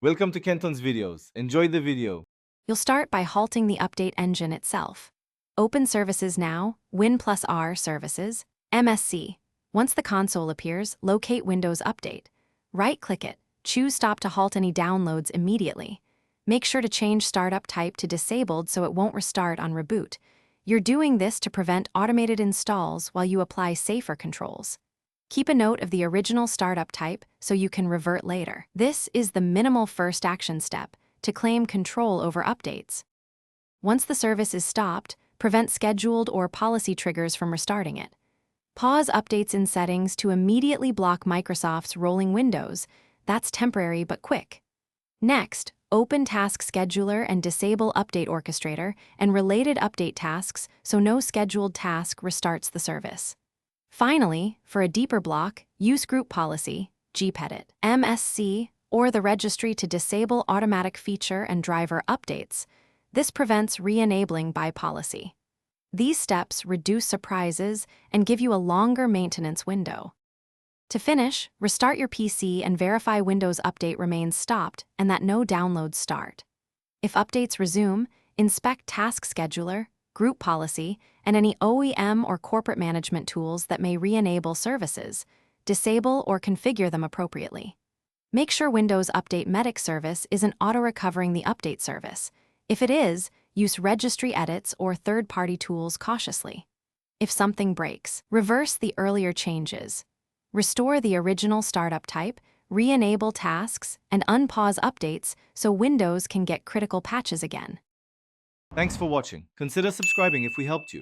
Welcome to Kenton's videos. Enjoy the video. You'll start by halting the update engine itself. Open Services Now, Win+R Services, MSC. Once the console appears, locate Windows Update. Right-click it, choose Stop to halt any downloads immediately. Make sure to change startup type to disabled so it won't restart on reboot. You're doing this to prevent automated installs while you apply safer controls. Keep a note of the original startup type so you can revert later. This is the minimal first action step to claim control over updates. Once the service is stopped, prevent scheduled or policy triggers from restarting it. Pause updates in settings to immediately block Microsoft's rolling windows. That's temporary but quick. Next, open Task Scheduler and disable Update Orchestrator and related update tasks so no scheduled task restarts the service. Finally, for a deeper block, use Group Policy, GPedit, MSC, or the registry to disable automatic feature and driver updates. This prevents re-enabling by policy. These steps reduce surprises and give you a longer maintenance window. To finish, restart your PC and verify Windows Update remains stopped and that no downloads start. If updates resume, inspect Task Scheduler, Group Policy, and any OEM or corporate management tools that may re-enable services. Disable or configure them appropriately. Make sure Windows Update Medic service isn't auto-recovering the update service. If it is, use registry edits or third-party tools cautiously. If something breaks, reverse the earlier changes. Restore the original startup type, re-enable tasks, and unpause updates so Windows can get critical patches again. Thanks for watching. Consider subscribing if we helped you.